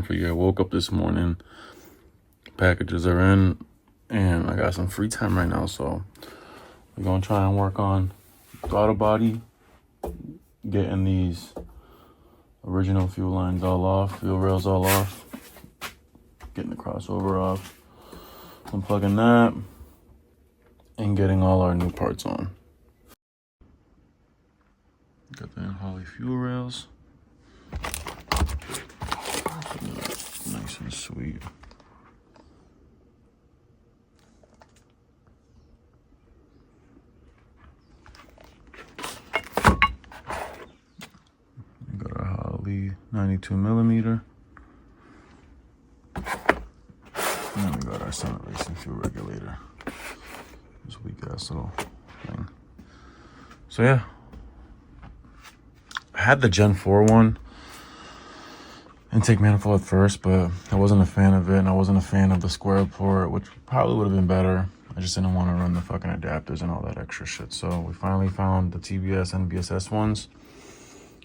for you. I woke up this morning, packages are in, and I got some free time right now, so we're gonna try and work on throttle body, getting these original fuel lines all off, fuel rails all off, getting the crossover off, unplugging that, and getting all our new parts on. Got the Holley fuel rails. Nice and sweet. We got our Holley 92mm. And then we got our Summit Racing fuel regulator. This weak ass little thing. So yeah. I had the Gen 4 one. Intake manifold at first, but I wasn't a fan of it, and I wasn't a fan of the square port, which probably would have been better. I just didn't want to run the fucking adapters and all that extra shit. So we finally found the TBSS ones,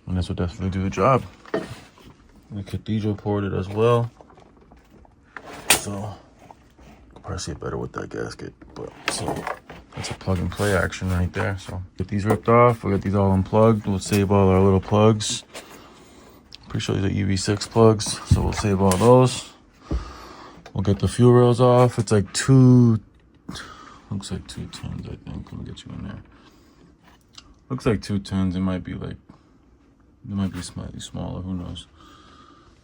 and this will definitely do the job. The cathedral ported as well, so you can probably see it better with that gasket. But so that's a plug and play action right there. So get these ripped off. We'll get these all unplugged. We'll save all our little plugs. Pretty sure these are UV6 plugs, so we'll save all those. We'll get the fuel rails off. It's like looks like 2 tons, I think. Let me get you in there. Looks like 2 tons. It might be slightly smaller, who knows.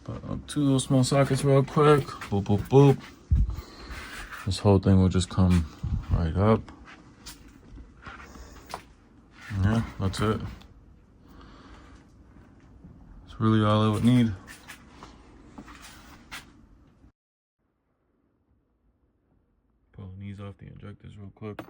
But 2 little small sockets real quick. Boop, boop, boop. This whole thing will just come right up. Yeah, that's it. Really all I would need. Pull the knees off the injectors real quick.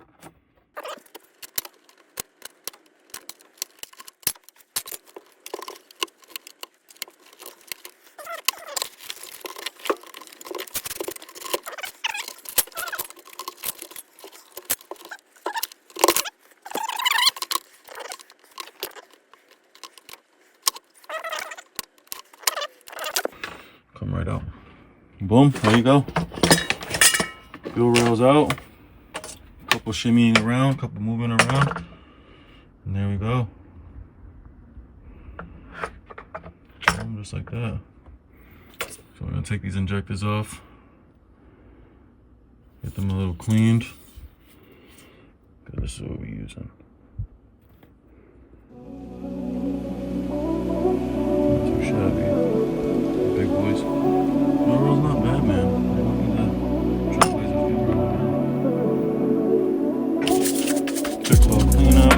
Come right out. Boom, there you go. Fuel rails out. A couple shimmying around, a couple moving around. And there we go. Boom, just like that. So we're gonna take these injectors off. Get them a little cleaned. Okay, this is what we're using. Not too shabby. Big boys. Fuel rail's not bad, man. I don't need that trailblazer fuel rail. Quick little cleanup.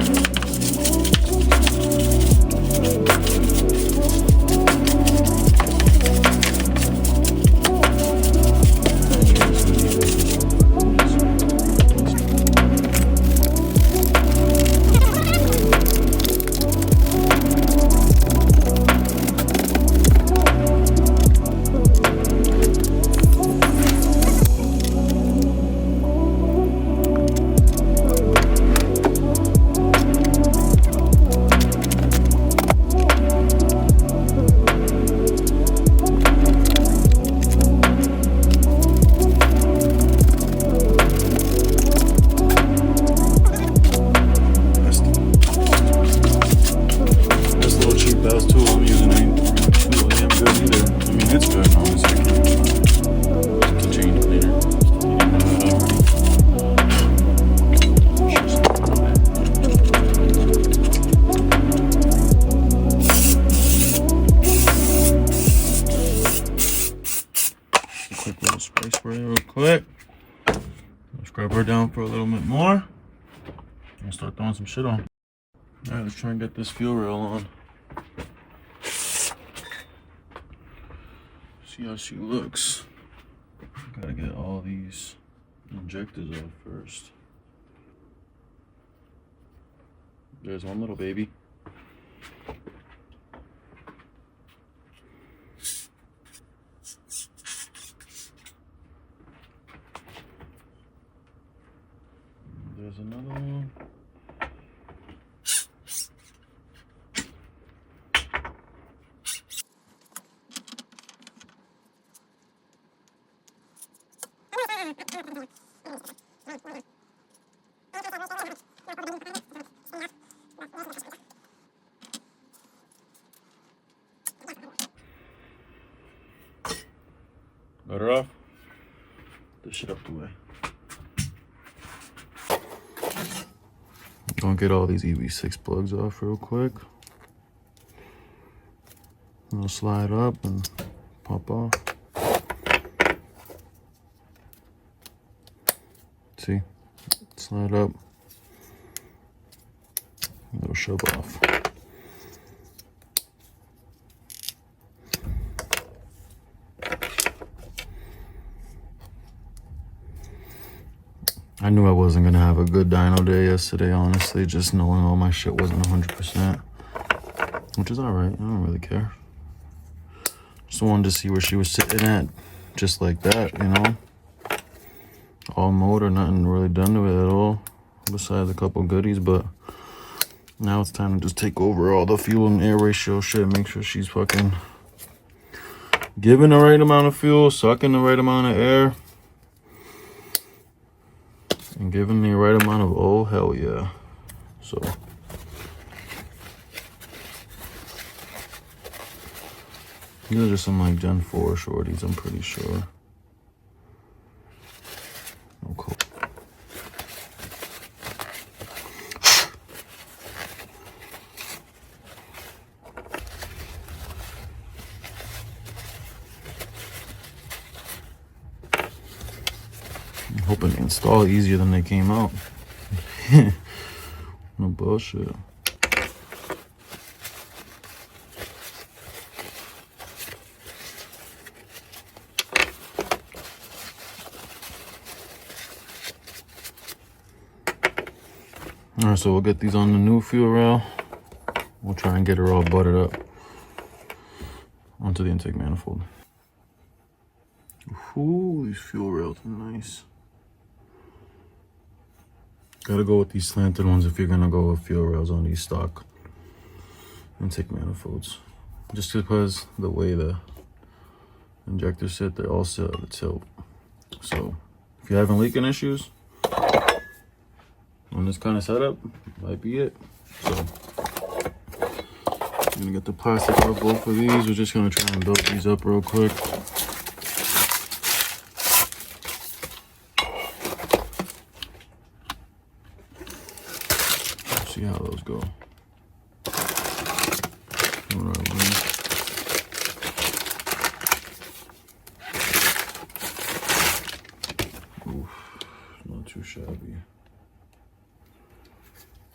Quick little spray real quick. Scrub her down for a little bit more. And start throwing some shit on. Alright, let's try and get this fuel rail on. See how she looks. Gotta get all these injectors off first. There's one little baby. There's another one. Better off? This shit up the way. Gonna get all these EV6 plugs off real quick. It'll slide up and pop off. See? Slide up. It'll shove off. I knew I wasn't gonna have a good dyno day yesterday, honestly, just knowing all my shit wasn't 100%. Which is alright, I don't really care. Just wanted to see where she was sitting at, just like that, you know? All motor, nothing really done to it at all, besides a couple goodies, but now it's time to just take over all the fuel and air ratio shit, make sure she's fucking giving the right amount of fuel, sucking the right amount of air, and giving the right amount of, oh hell yeah. So these are just some like Gen 4 shorties, I'm pretty sure. Oh, cool. I'm hoping they install easier than they came out. No bullshit. Alright, so we'll get these on the new fuel rail. We'll try and get her all buttered up onto the intake manifold. Ooh, these fuel rails are nice. Gotta go with these slanted ones if you're gonna go with fuel rails on these stock intake manifolds. Just because the way the injectors sit, they're all set at a tilt. So if you're having leaking issues on this kind of setup, might be it. So I'm gonna get the plastic off both of these. We're just gonna try and build these up real quick. See how those go. Oof, not too shabby.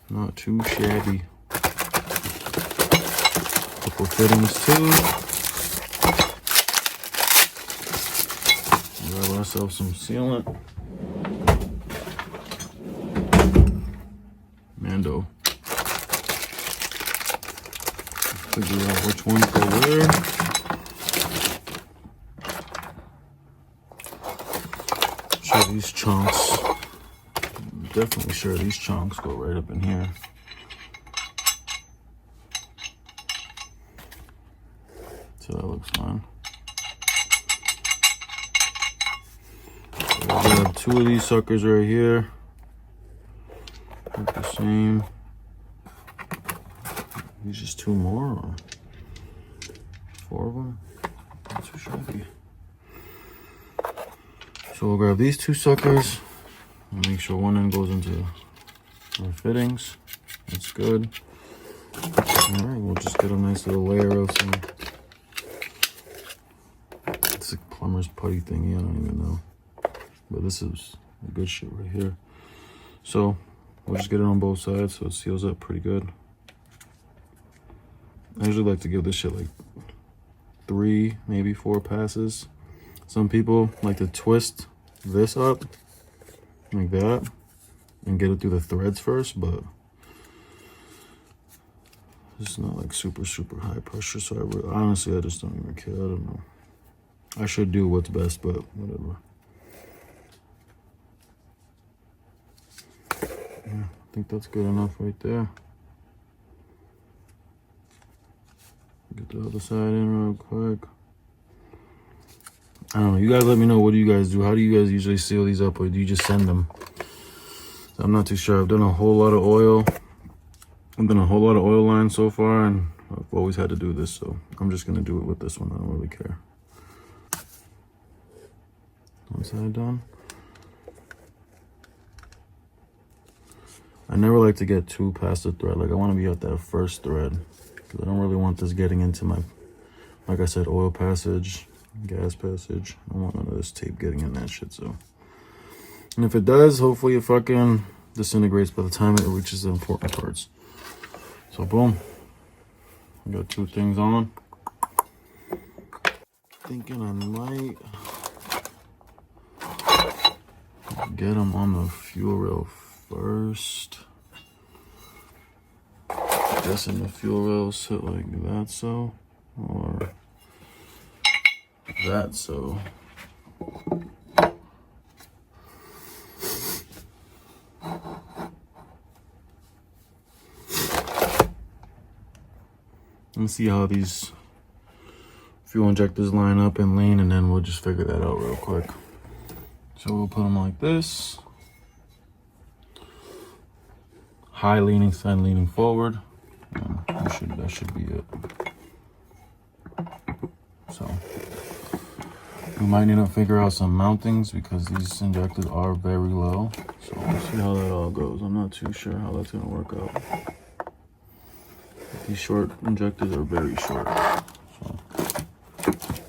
Not too shabby. Couple fittings too. Grab ourselves some sealant. Mando. Figure out which one go where. Sure these chunks. Definitely sure these chunks go right up in here. So that looks fine. So we have two of these suckers right here. Look the same. These just two more, or 4 of them? Not too shabby. So we'll grab these two suckers and make sure one end goes into our fittings. That's good. Alright, we'll just get a nice little layer of some. It's a plumber's putty thingy, I don't even know. But this is a good shit right here. So we'll just get it on both sides so it seals up pretty good. I usually like to give this shit like 3, maybe 4 passes. Some people like to twist this up like that and get it through the threads first, but it's not like super high pressure, so honestly I just don't even care. I don't know. I should do what's best, but whatever. Yeah, I think that's good enough right there. Get the other side in real quick. I don't know. You guys let me know. What do you guys do? How do you guys usually seal these up, or do you just send them? I'm not too sure. I've done a whole lot of oil. I've done a whole lot of oil lines so far, and I've always had to do this, so I'm just gonna do it with this one. I don't really care. One side done. I never like to get too past the thread. Like, I want to be at that first thread, because I don't really want this getting into my, like I said, oil passage, gas passage. I don't want none of this tape getting in that shit. So, and if it does, hopefully it fucking disintegrates by the time it reaches the important parts. So boom, I got two things on. Thinking I might get them on the fuel rail first. Guessing the fuel rail sit like that, so, or that, so. Let's see how these fuel injectors line up and lean, and then we'll just figure that out real quick. So we'll put them like this. High leaning, side leaning forward. That should be it. So we might need to figure out some mountings because these injectors are very low. So we'll see how that all goes. I'm not too sure how that's gonna work out. These short injectors are very short. So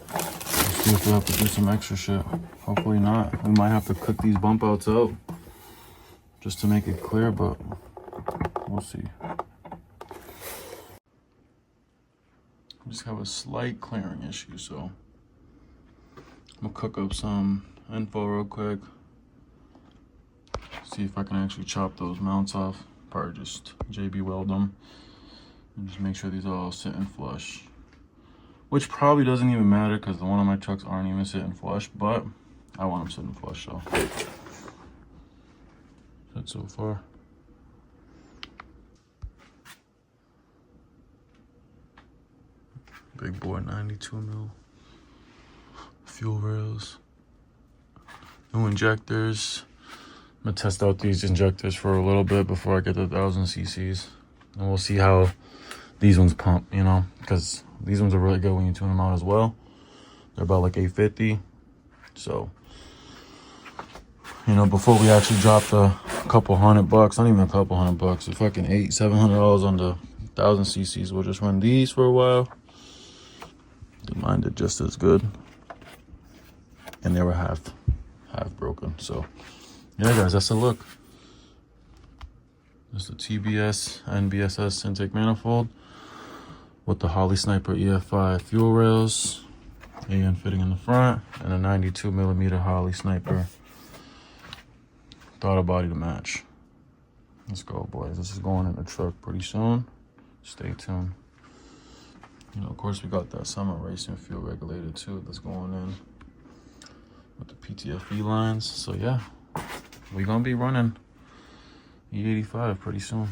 let's see if we have to do some extra shit. Hopefully not. We might have to cut these bump outs out just to make it clear, but we'll see. I just have a slight clearing issue, so I'm gonna cook up some info real quick. See if I can actually chop those mounts off. Probably just JB weld them and just make sure these are all sitting flush. Which probably doesn't even matter because the one on my trucks aren't even sitting flush, but I want them sitting flush, so. That's so far. Big boy 92 mil. Fuel rails. New injectors. I'm gonna test out these injectors for a little bit before I get the 1000 cc's. And we'll see how these ones pump, you know, because these ones are really good when you tune them out as well. They're about like 850. So, you know, before we actually drop the couple $100, not even a couple $100, the fucking $700 on the 1000 cc's, we'll just run these for a while. Mine did just as good, and they were half broken. So yeah, guys, that's a look. That's the TBSS intake manifold with the Holley Sniper EF5 fuel rails, AN fitting in the front, and a 92 millimeter Holley Sniper throttle body to match. Let's go, boys. This is going in the truck pretty soon. Stay tuned. You know, of course, we got that summer racing fuel regulator too that's going in with the PTFE lines. So yeah, we're gonna be running E85 pretty soon.